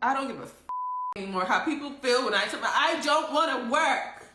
I don't give a anymore how people feel when I tell them I don't want to work.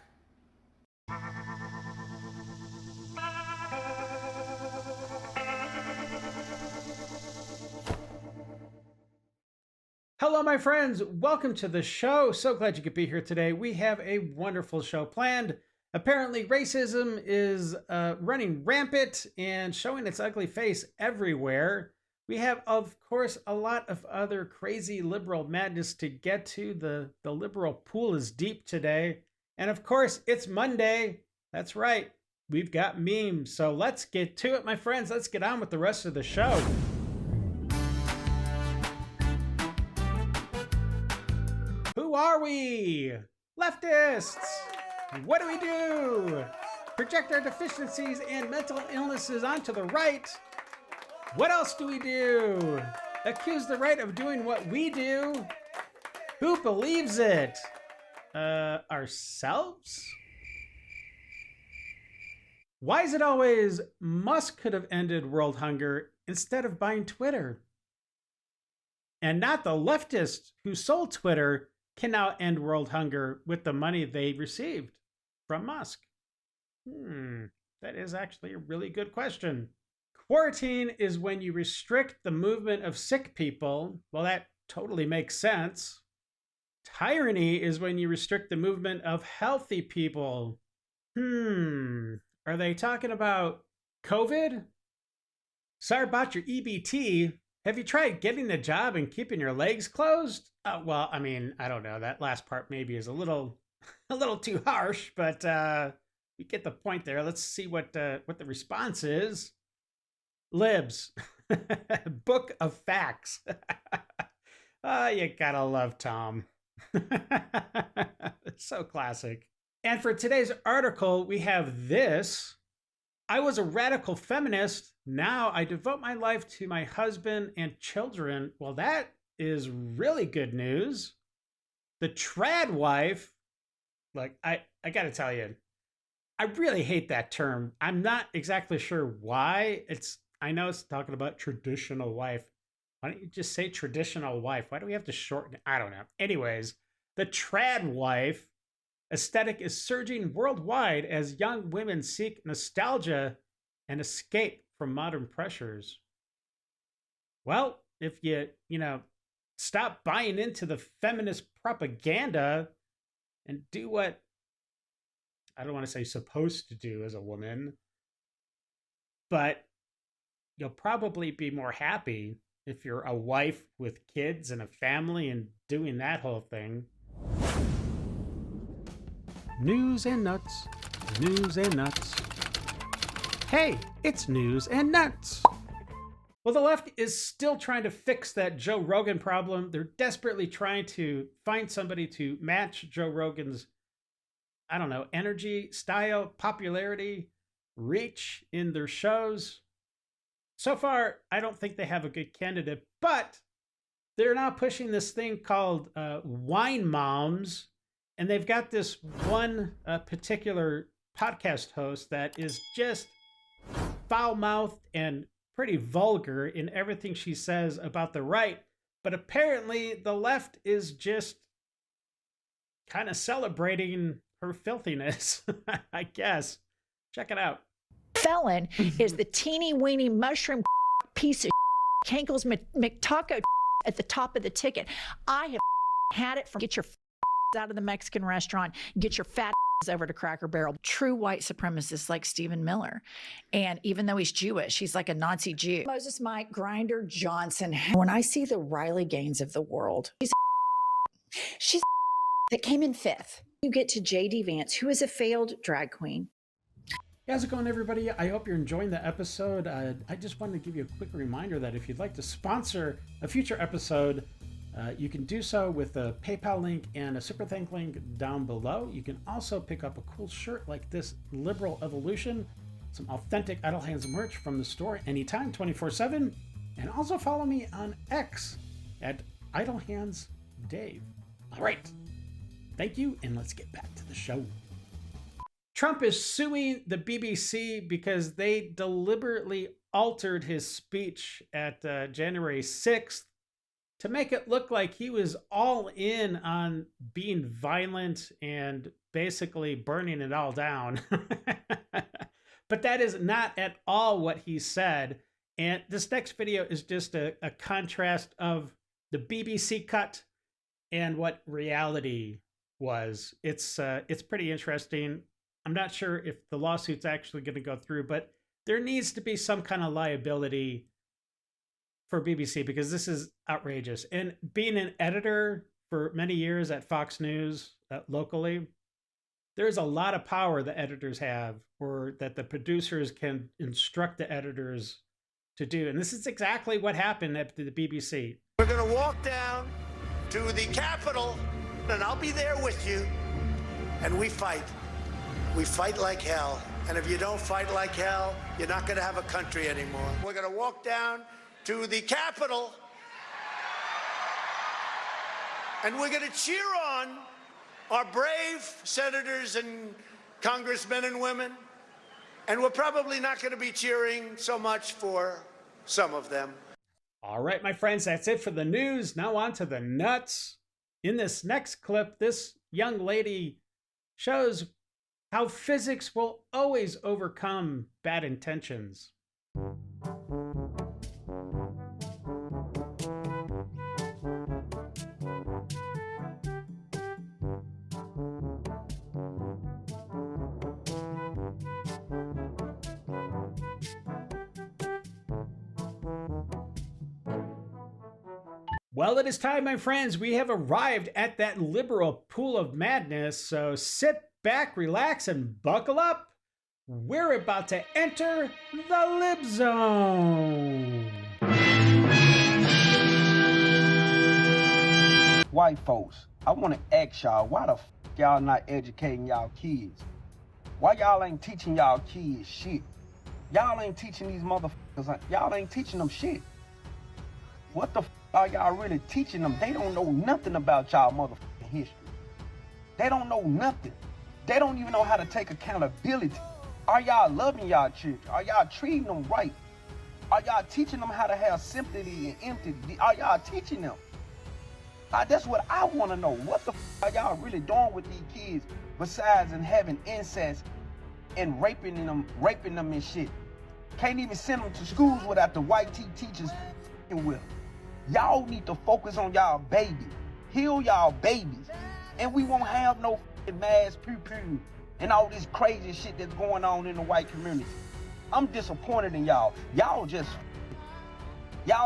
Hello, my friends. Welcome to the show. So glad you could be here today. We have a wonderful show planned. Apparently, racism is running rampant and showing its ugly face everywhere. We have, of course, a lot of other crazy liberal madness to get to. The liberal pool is deep today. And of course, it's Monday. That's right. We've got memes. So let's get to it, my friends. Let's get on with the rest of the show. Who are we? Leftists! What do we do? Project our deficiencies and mental illnesses onto the right. What else do we do? Accuse the right of doing what we do. Who believes it? Ourselves? Why is it always Musk could have ended world hunger instead of buying Twitter? And not the leftists who sold Twitter can now end world hunger with the money they received from Musk? That is actually a really good question. Quarantine is when you restrict the movement of sick people. Well, that totally makes sense. Tyranny is when you restrict the movement of healthy people. Are they talking about COVID? Sorry about your EBT. Have you tried getting a job and keeping your legs closed? Well, I mean, I don't know. That last part maybe is a little too harsh, but you get the point there. Let's see what the response is. Libs, book of facts. You gotta love Tom. It's so classic. And for today's article, we have this. I was a radical feminist. Now I devote my life to my husband and children. Well, that is really good news. The trad wife, like, I got to tell you, I really hate that term. I'm not exactly sure why. I know it's talking about traditional wife. Why don't you just say traditional wife? Why do we have to shorten it? I don't know. Anyways, the trad wife aesthetic is surging worldwide as young women seek nostalgia and escape from modern pressures. Well, if you stop buying into the feminist propaganda and do what, I don't want to say supposed to do as a woman, but you'll probably be more happy if you're a wife with kids and a family and doing that whole thing. News and nuts. News and nuts. Hey, it's news and nuts. Well, the left is still trying to fix that Joe Rogan problem. They're desperately trying to find somebody to match Joe Rogan's, I don't know, energy, style, popularity, reach in their shows. So far, I don't think they have a good candidate, but they're now pushing this thing called Wine Moms. And they've got this one particular podcast host that is just foul-mouthed and pretty vulgar in everything she says about the right. But apparently the left is just kind of celebrating her filthiness, I guess. Check it out. Felon is the teeny weeny mushroom piece of Kenkel's McTaco at the top of the ticket. I have had it from get your out of the Mexican restaurant, get your fat over to Cracker Barrel. True white supremacist like Stephen Miller. And even though he's Jewish, he's like a Nazi Jew. Moses Mike, Grinder, Johnson. When I see the Riley Gaines of the world, she's that came in fifth. You get to J.D. Vance, who is a failed drag queen. How's it going, everybody? I hope you're enjoying the episode. I just wanted to give you a quick reminder that if you'd like to sponsor a future episode, you can do so with a PayPal link and a Super Thank link down below. You can also pick up a cool shirt like this Liberal Evolution, some authentic Idle Hands merch from the store anytime, 24/7, and also follow me on X at Idle Hands Dave. All right, thank you, and let's get back to the show. Trump is suing the BBC because they deliberately altered his speech at January 6th to make it look like he was all in on being violent and basically burning it all down. But that is not at all what he said. And this next video is just a contrast of the BBC cut and what reality was. It's pretty interesting. I'm not sure if the lawsuit's actually going to go through, but there needs to be some kind of liability for BBC because this is outrageous. And being an editor for many years at Fox News locally, there's a lot of power the editors have, or that the producers can instruct the editors to do. And this is exactly what happened at the BBC. We're going to walk down to the Capitol, and I'll be there with you, and we fight. We fight like hell. And if you don't fight like hell, you're not going to have a country anymore. We're going to walk down to the Capitol, and we're going to cheer on our brave senators and congressmen and women. And we're probably not going to be cheering so much for some of them. All right, my friends, that's it for the news. Now on to the nuts. In this next clip, this young lady shows how physics will always overcome bad intentions. Well, it is time, my friends. We have arrived at that liberal pool of madness. So sit back, relax, and buckle up. We're about to enter the Lib Zone. White folks, I want to ask y'all, why the f y'all not educating y'all kids? Why y'all ain't teaching y'all kids shit? Y'all ain't teaching these motherfuckers, y'all ain't teaching them shit. What the f are y'all really teaching them? They don't know nothing about y'all motherfucking history. They don't know nothing. They don't even know how to take accountability. Are y'all loving y'all children? Are y'all treating them right? Are y'all teaching them how to have sympathy and empathy? Are y'all teaching them? That's what I want to know. What the f are y'all really doing with these kids besides and having incest and raping them and shit? Can't even send them to schools without the white teachers with them. Y'all need to focus on y'all babies. Heal y'all babies. And we won't have no mass poo-poo and all this crazy shit that's going on in the white community. I'm disappointed in y'all. Y'all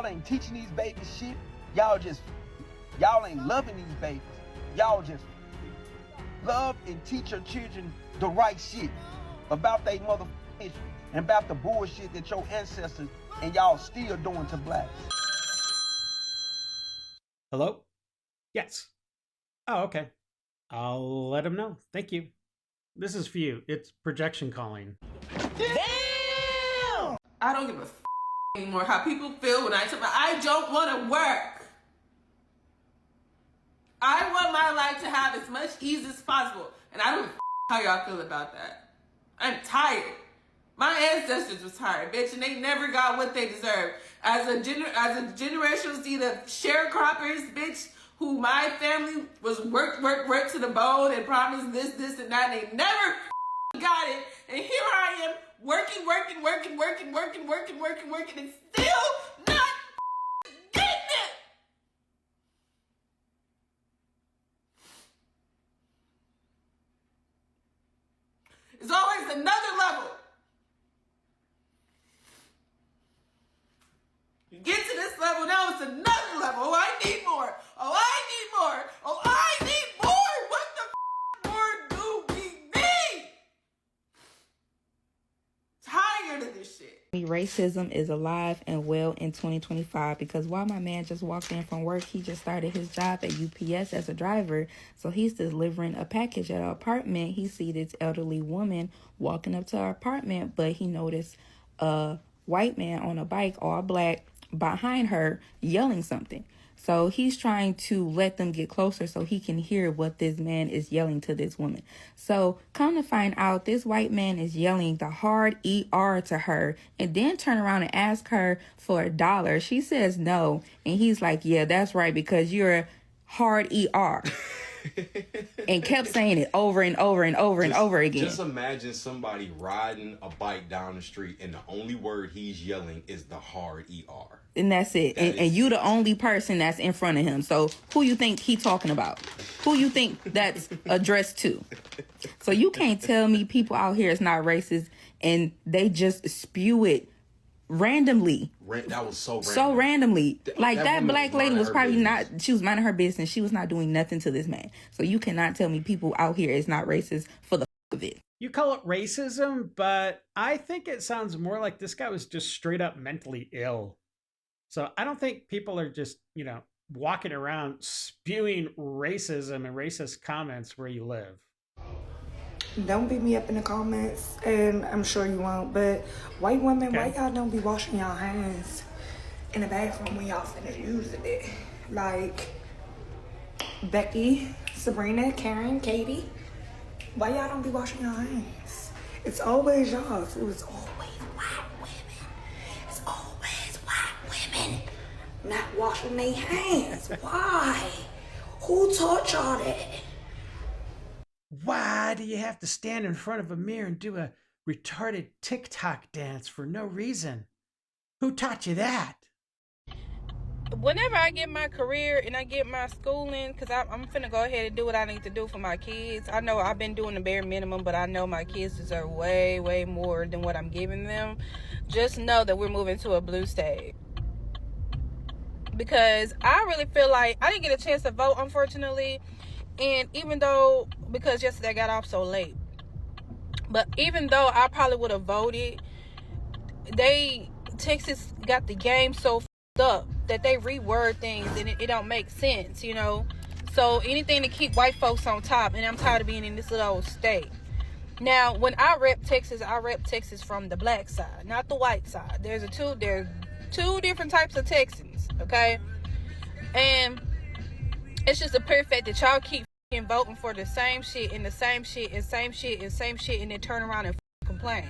ain't teaching these babies shit. Y'all ain't loving these babies. Y'all just love and teach your children the right shit about they motherfucking history and about the bullshit that your ancestors and y'all still doing to blacks. Hello? Yes. Oh, okay. I'll let him know. Thank you. This is for you. It's projection calling. Damn! I don't give a anymore how people feel when I don't want to work. I want my life to have as much ease as possible. And I don't give a how y'all feel about that. I'm tired. My ancestors was tired, bitch, and they never got what they deserved. As a generational Z, the sharecroppers, bitch, who my family was worked to the bone and promised this, and that, and they never got it. And here I am, working, and still not getting it. It's always another level. You get to this level, now it's another level. Oh, I need more. Oh, I need more. Oh, I need more. What the more do we need? Tired of this shit. Racism is alive and well in 2025 because while my man just walked in from work, he just started his job at UPS as a driver. So he's delivering a package at our apartment. He see this elderly woman walking up to our apartment, but he noticed a white man on a bike, all black, behind her yelling something. So he's trying to let them get closer so he can hear what this man is yelling to this woman. So come to find out, this white man is yelling the hard ER to her and then turn around and ask her for $1. She says no. And he's like, yeah, that's right, because you're hard ER. And kept saying it over and over and over and over again. Just imagine somebody riding a bike down the street and the only word he's yelling is the hard ER. And that's it. And you the only person that's in front of him. So who you think he talking about? Who you think that's addressed to? So you can't tell me people out here is not racist and they just spew it randomly. That was so random. So randomly. Like that woman black was lady was probably business. not, she was minding her business. She was not doing nothing to this man. So you cannot tell me people out here is not racist for the of it. You call it racism, but I think it sounds more like this guy was just straight up mentally ill. So I don't think people are just, walking around spewing racism and racist comments where you live. Don't beat me up in the comments, and I'm sure you won't, but white women, Okay. why y'all don't be washing y'all hands in the bathroom when y'all finna use it? Like, Becky, Sabrina, Karen, Katie, why y'all don't be washing y'all hands? It's always y'all. It was always white women. It's always white women not washing their hands. Why? Who taught y'all that? Why do you have to stand in front of a mirror and do a retarded TikTok dance for no reason? Who taught you that? Whenever I get my career and I get my schooling, because I'm finna go ahead and do what I need to do for my kids. I know I've been doing the bare minimum, but I know my kids deserve way, way more than what I'm giving them. Just know that we're moving to a blue state. Because I really feel like I didn't get a chance to vote, unfortunately. And even though, because yesterday I got off so late, but even though I probably would have voted, Texas got the game so f***ed up that they reword things and it don't make sense, So anything to keep white folks on top, and I'm tired of being in this little old state. Now, when I rep Texas from the black side, not the white side. There's two different types of Texans, okay? And it's just a perfect that y'all keep voting for the same shit and the same shit and same shit and same shit and then turn around and complain.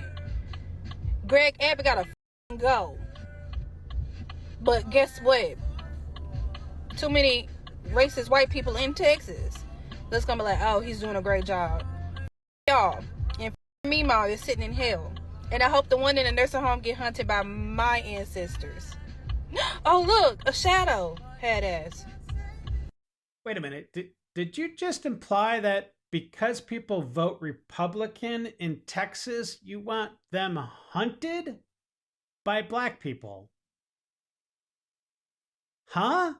Greg Abbott gotta go. But guess what? Too many racist white people in Texas that's gonna be like, oh, he's doing a great job. Y'all. And Meemaw is sitting in hell. And I hope the one in the nursing home get hunted by my ancestors. Oh, look, a shadow. Head ass. Wait a minute. Did you just imply that because people vote Republican in Texas, you want them hunted by black people? Huh?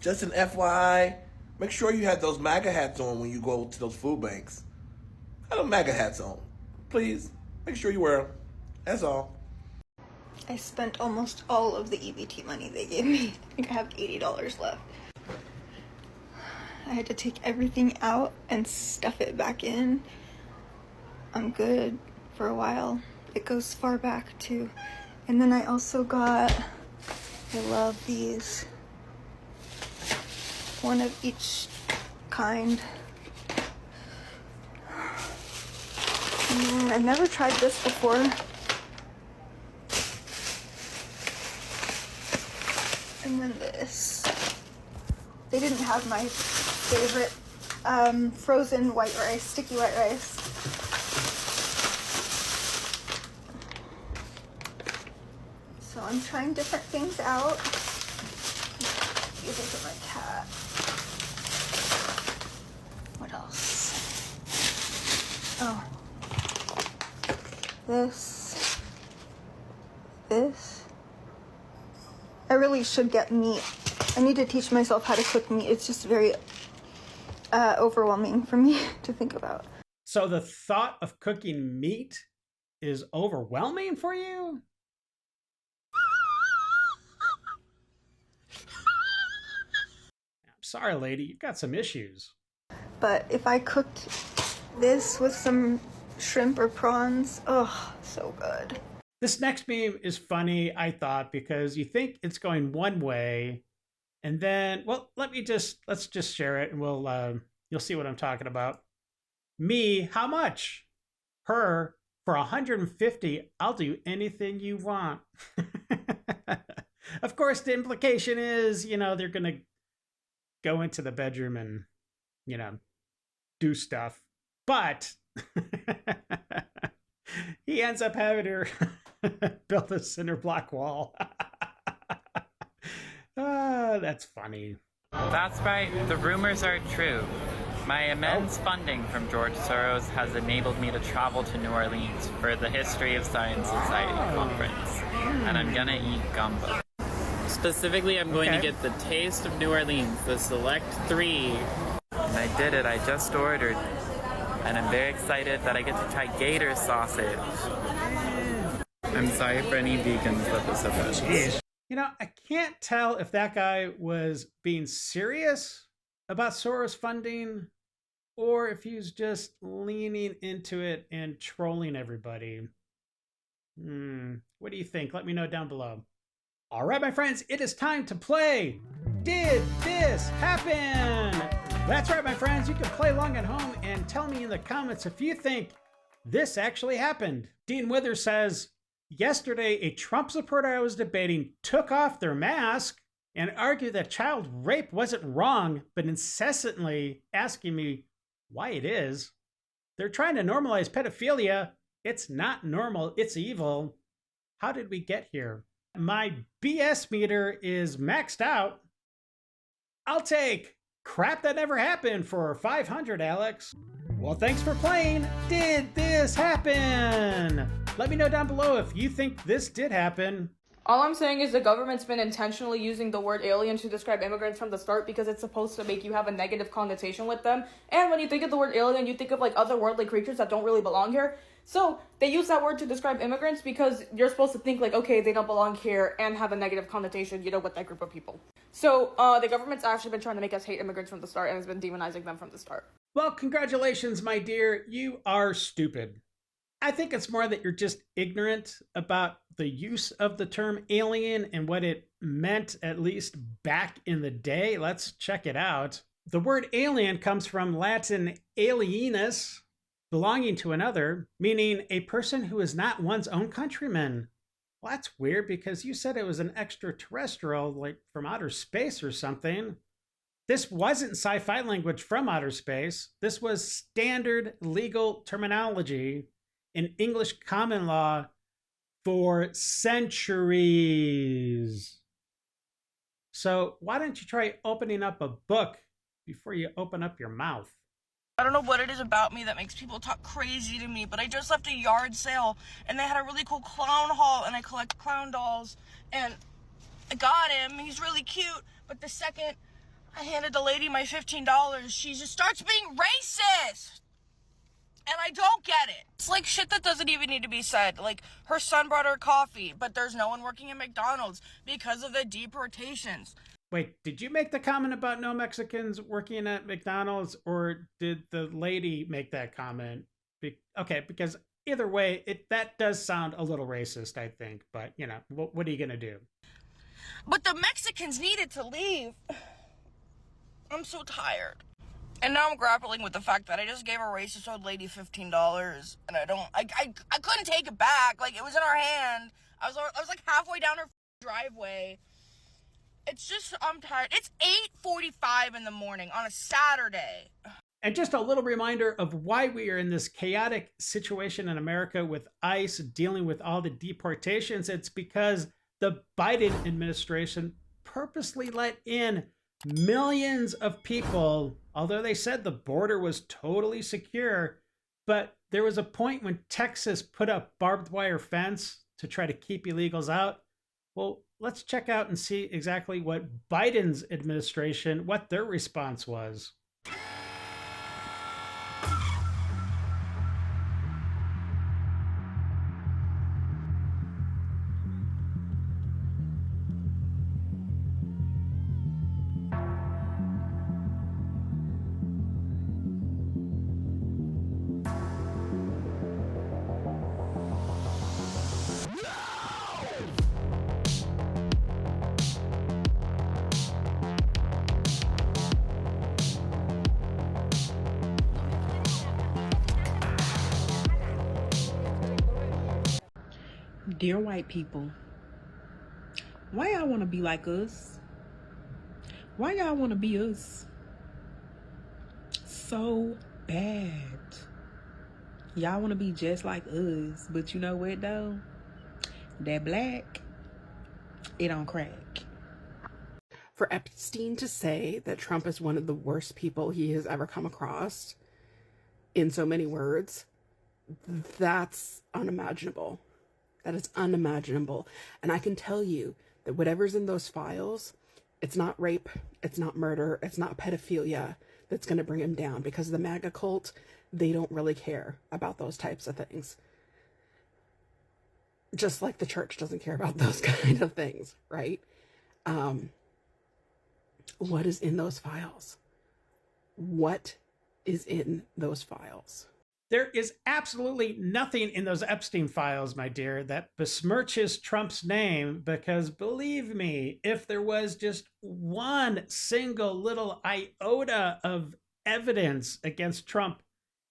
Just an FYI, make sure you have those MAGA hats on when you go to those food banks. Have those MAGA hats on. Please, make sure you wear them. That's all. I spent almost all of the EBT money they gave me. I think I have $80 left. I had to take everything out and stuff it back in. I'm good for a while. It goes far back too. And then I also got, I love these. One of each kind. I've never tried this before. And then this. They didn't have my favorite frozen white rice, sticky white rice. So I'm trying different things out. These are for my cat. What else? Oh. This. I really should get meat. I need to teach myself how to cook meat. It's just very overwhelming for me to think about. So the thought of cooking meat is overwhelming for you? I'm sorry, lady. You've got some issues. But if I cooked this with some shrimp or prawns, oh, so good. This next meme is funny, I thought, because you think it's going one way, and then, well, let's just share it, and you'll see what I'm talking about. Me, how much? Her, for 150, I'll do anything you want. Of course, the implication is, they're gonna go into the bedroom and, do stuff, but he ends up having her build a cinder block wall. That's funny. That's right, the rumors are true. My immense funding from George Soros has enabled me to travel to New Orleans for the History of Science Society conference, and I'm gonna eat gumbo. Specifically, I'm going to get the Taste of New Orleans, the Select 3. And I did it, I just ordered. And I'm very excited that I get to try gator sausage. I'm sorry for any vegans that this offends. I can't tell if that guy was being serious about Soros funding or if he was just leaning into it and trolling everybody. What do you think? Let me know down below. All right, my friends, it is time to play Did This Happen? That's right, my friends. You can play along at home and tell me in the comments if you think this actually happened. Dean Withers says, yesterday, a Trump supporter I was debating took off their mask and argued that child rape wasn't wrong, but incessantly asking me why it is. They're trying to normalize pedophilia. It's not normal. It's evil. How did we get here? My BS meter is maxed out. I'll take crap that never happened for 500, Alex. Well, thanks for playing Did This Happen? Let me know down below if you think this did happen. All I'm saying is the government's been intentionally using the word alien to describe immigrants from the start because it's supposed to make you have a negative connotation with them. And when you think of the word alien, you think of like otherworldly creatures that don't really belong here. So they use that word to describe immigrants because you're supposed to think like, okay, they don't belong here and have a negative connotation, with that group of people. So the government's actually been trying to make us hate immigrants from the start and has been demonizing them from the start. Well, congratulations, my dear. You are stupid. I think it's more that you're just ignorant about the use of the term alien and what it meant, at least back in the day. Let's check it out. The word alien comes from Latin alienus, belonging to another, meaning a person who is not one's own countryman. Well, that's weird because you said it was an extraterrestrial, like from outer space or something. This wasn't sci-fi language from outer space. This was standard legal terminology in English common law for centuries. So why don't you try opening up a book before you open up your mouth? I don't know what it is about me that makes people talk crazy to me, but I just left a yard sale and they had a really cool clown haul and I collect clown dolls and I got him. He's really cute, but the second I handed the lady my $15, she just starts being racist. And I don't get it. It's like shit that doesn't even need to be said. Like, her son brought her coffee, but there's no one working at McDonald's because of the deportations. Wait, did you make the comment about no Mexicans working at McDonald's, or did the lady make that comment? Okay, because either way, that does sound a little racist, I think. But, what are you going to do? But the Mexicans needed to leave. I'm so tired. And now I'm grappling with the fact that I just gave a racist old lady $15 and I couldn't take it back. Like, it was in her hand. I was like halfway down her driveway. It's just, I'm tired. It's 8:45 in the morning on a Saturday. And just a little reminder of why we are in this chaotic situation in America with ICE dealing with all the deportations. It's because the Biden administration purposely let in millions of people, although they said the border was totally secure. But there was a point when Texas put up barbed wire fence to try to keep illegals out. Well, let's check out and see exactly what Biden's administration, what their response was. Dear white people, why y'all want to be like us? Why y'all want to be us? So bad. Y'all want to be just like us, but you know what though? That black, it don't crack. For Epstein to say that Trump is one of the worst people he has ever come across, in so many words, that's unimaginable. That is unimaginable. And I can tell you that whatever's in those files, it's not rape, it's not murder, it's not pedophilia that's going to bring him down, because the MAGA cult, they don't really care about those types of things. Just like the church doesn't care about those kind of things, right? What is in those files? What is in those files? There is absolutely nothing in those Epstein files, my dear, that besmirches Trump's name, because believe me, if there was just one single little iota of evidence against Trump,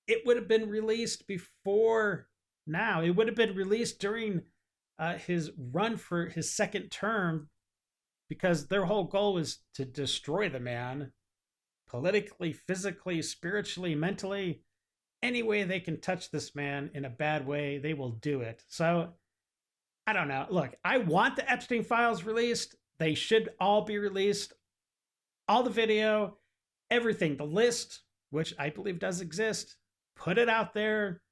it would have been released before now. It would have been released during his run for his second term, because their whole goal was to destroy the man politically, physically, spiritually, mentally. Any way they can touch this man in a bad way, they will do it. So, I don't know. Look, I want the Epstein files released. They should all be released. All the video, everything, the list, which I believe does exist. Put it out there.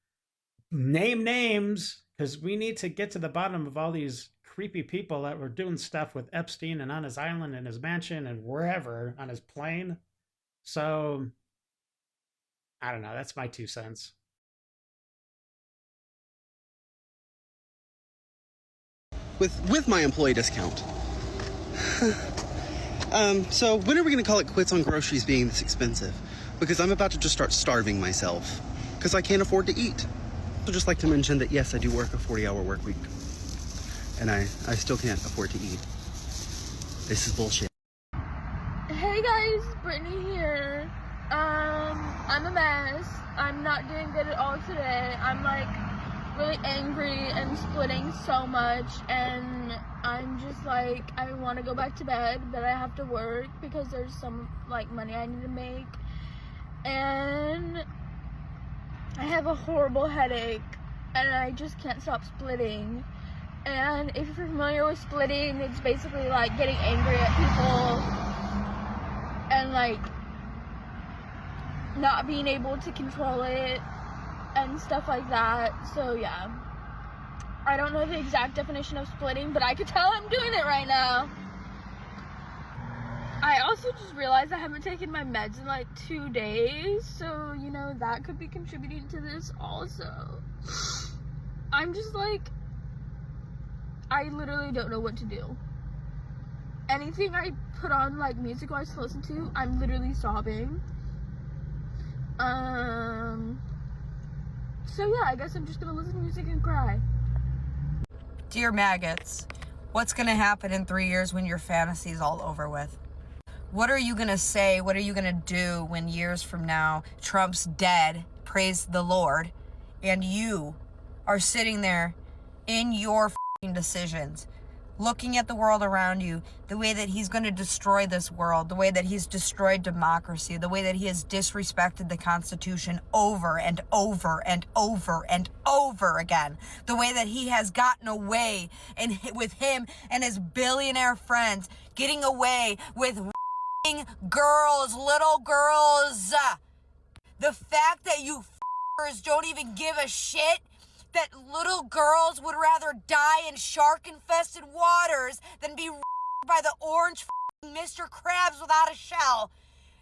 Name names, because we need to get to the bottom of all these creepy people that were doing stuff with Epstein and on his island and his mansion and wherever on his plane. So, I don't know. That's my 2 cents. With my employee discount. So when are we going to call it quits on groceries being this expensive? Because I'm about to just start starving myself because I can't afford to eat. I'd just like to mention that yes, I do work a 40-hour work week, and I still can't afford to eat. This is bullshit. Hey guys, Brittany here. I'm a mess. I'm not doing good at all today. I'm like really angry and splitting so much, and I'm just like, I want to go back to bed, but I have to work because there's some like money I need to make, and I have a horrible headache, and I just can't stop splitting. And if you're familiar with splitting, it's basically like getting angry at people and like not being able to control it and stuff like that. So yeah, I don't know the exact definition of splitting, but I could tell I'm doing it right now. I also just realized I haven't taken my meds in like 2 days, so you know that could be contributing to this also. I'm just like, I literally don't know what to do. Anything I put on like music wise to listen to, I'm literally sobbing. So yeah, I guess I'm just gonna listen to music and cry. Dear maggots, what's gonna happen in 3 years when your fantasy's all over with? What are you gonna say? What are you gonna do when years from now Trump's dead, praise the Lord, and you are sitting there in your f***ing decisions, looking at the world around you, the way that he's going to destroy this world, the way that he's destroyed democracy, the way that he has disrespected the Constitution over and over and over and over again, the way that he has gotten away and with him and his billionaire friends getting away with girls, little girls. The fact that you f***ers don't even give a shit that little girls would rather die in shark-infested waters than be by the orange Mr. Krabs without a shell.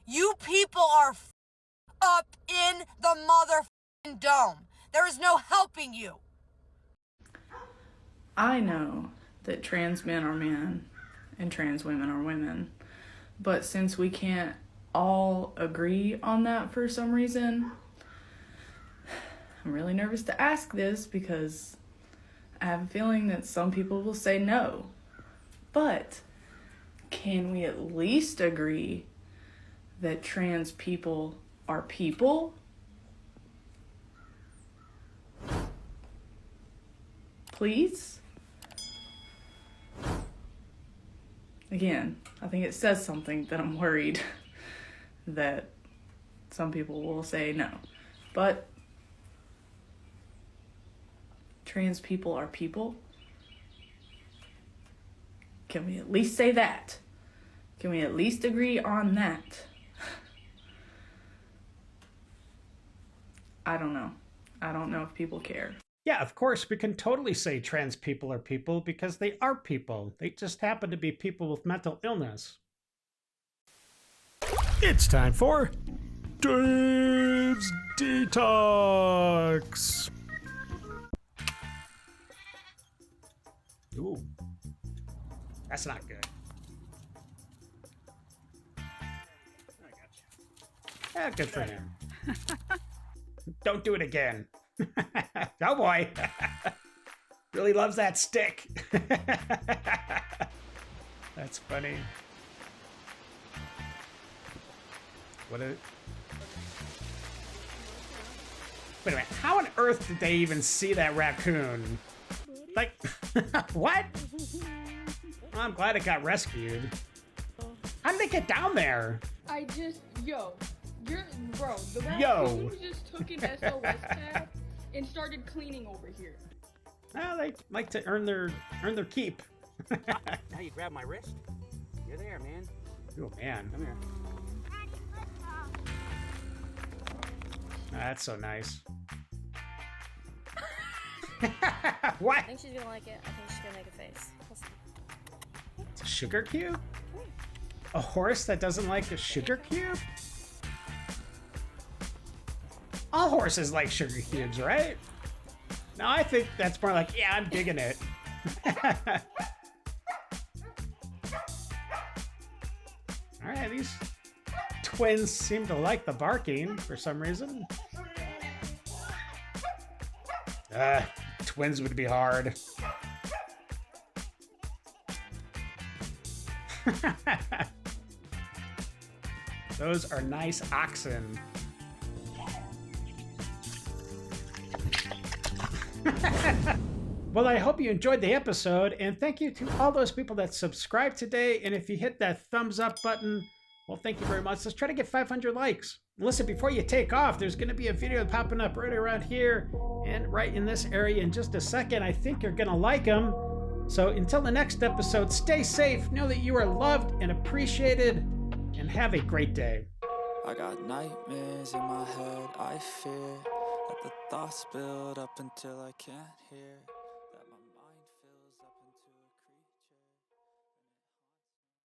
You people are up in the mother dome. There is no helping you. I know that trans men are men and trans women are women, but since we can't all agree on that for some reason, I'm really nervous to ask this because I have a feeling that some people will say no. But can we at least agree that trans people are people? Please? again, I think it says something that I'm worried that some people will say no. But trans people are people. Can we at least say that? Can we at least agree on that? I don't know. I don't know if people care. Yeah, of course, we can totally say trans people are people because they are people. They just happen to be people with mental illness. It's time for Dave's Detox. Ooh, that's not good. I got you. Yeah, good for him. Don't do it again. Oh boy. Really loves that stick. That's funny. What a... Wait a minute. How on earth did they even see that raccoon? Like, what? Well, I'm glad it got rescued. How did they get down there? Bro, the raccoons just took an SOS tag and started cleaning over here. Well, they like to earn their keep. Now you grab my wrist. You're there, man. Oh man. Come here. That's so nice. What? I think she's gonna like it. I think she's gonna make a face. We'll see. It's a sugar cube? A horse that doesn't like a sugar cube? All horses like sugar cubes, right? No, I think that's more like, yeah, I'm digging it. Alright, these twins seem to like the barking for some reason. Twins would be hard. Those are nice oxen. Well, I hope you enjoyed the episode, and thank you to all those people that subscribed today. And if you hit that thumbs up button, well, thank you very much. Let's try to get 500 likes. Listen, before you take off, there's going to be a video popping up right around here and right in this area in just a second. I think you're going to like them. So until the next episode, stay safe, know that you are loved and appreciated, and have a great day. I got nightmares in my head, I fear that the thoughts build up until I can't hear.